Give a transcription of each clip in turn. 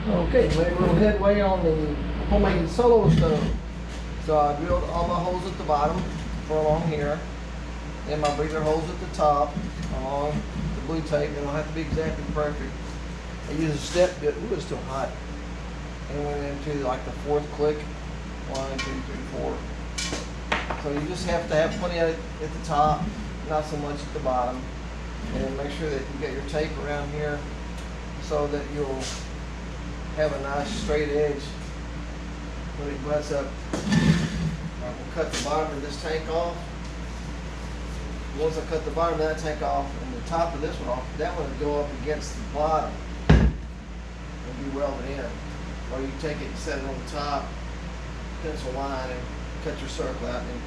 Okay, made a little headway on the homemade solo stove. So I drilled all my holes at the bottom for along here, and my breather holes at the top along the blue tape. They don't have to be exactly perfect. I use a step bit. Ooh, it's still hot. And went into like the fourth click. 1, 2, 3, 4. So you just have to have plenty of it at the top, not so much at the bottom. And make sure that you get your tape around here so that you'll have a nice straight edge when it butts up. I will cut the bottom of this tank off. Once I cut the bottom of that tank off and the top of this one off, that one will go up against the bottom and be welded in. Or you take it and set it on the top, pencil line, and cut your circle out and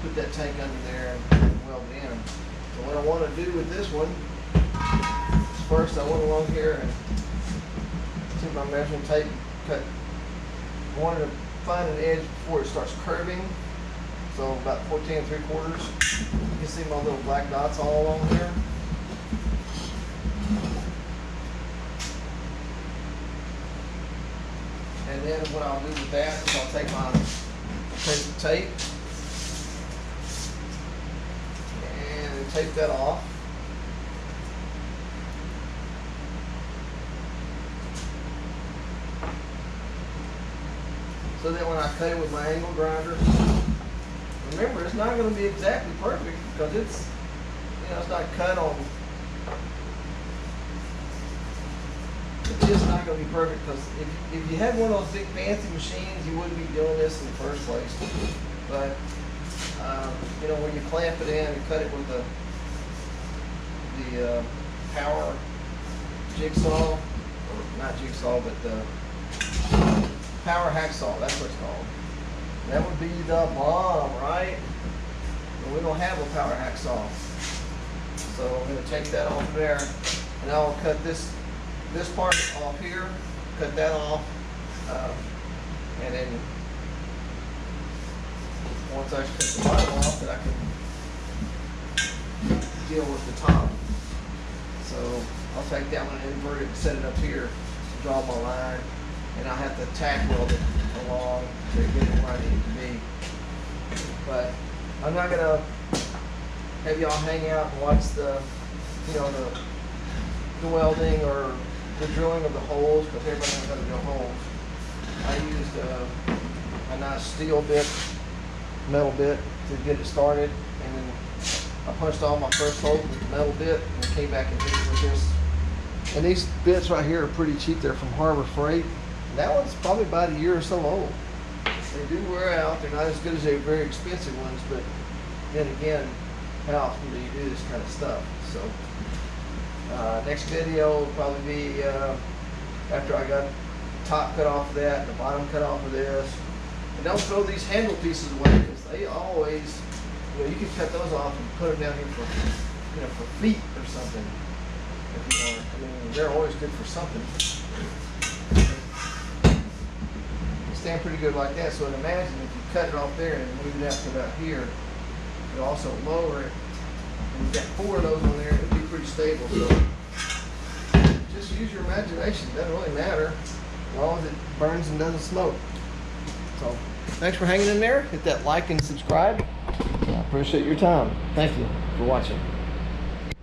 put that tank under there and weld it in. So what I want to do with this one is first I went along here and took my measuring tape, cut. I wanted to find an edge before it starts curving, so about 14 3/4. You can see my little black dots all along here. And then what I'll do with that is I'll take the tape and tape that off. So that when I cut it with my angle grinder, remember it's not going to be exactly perfect because it's, it's not cut on. It's just not going to be perfect because if you had one of those big fancy machines, you wouldn't be doing this in the first place. But when you clamp it in and cut it with the power jigsaw, or not jigsaw, but the power hacksaw, that's what it's called. That would be the bomb, right? But we don't have a power hacksaw. So I'm going to take that off there, and I'll cut this part off here, cut that off, and then once I cut the bottom off, then I can deal with the top. So I'll take that one and invert it and set it up here, draw my line, and I'll have to tack weld it along to get it where I need it to be. But I'm not gonna have y'all hang out and watch the welding or the drilling of the holes, because everybody knows how to drill holes. I used a nice steel bit, metal bit, to get it started, and then I punched all my first holes with the metal bit and came back and did it with this. And these bits right here are pretty cheap. They're from Harbor Freight. That one's probably about a year or so old. They do wear out. They're not as good as the very expensive ones, but then again, how often do you do this kind of stuff? So next video will probably be after I got the top cut off of that and the bottom cut off of this. And don't throw these handle pieces away, because they always, you can cut those off and put them down here for, for feet or something. If you want. I mean, they're always good for something. They stand pretty good like that. So imagine if you cut it off there and move it out to about here, you also lower it. And you've got 4 of those on there, it'll be pretty stable. So just use your imagination. It doesn't really matter as long as it burns and doesn't smoke. So thanks for hanging in there. Hit that like and subscribe. I appreciate your time. Thank you for watching.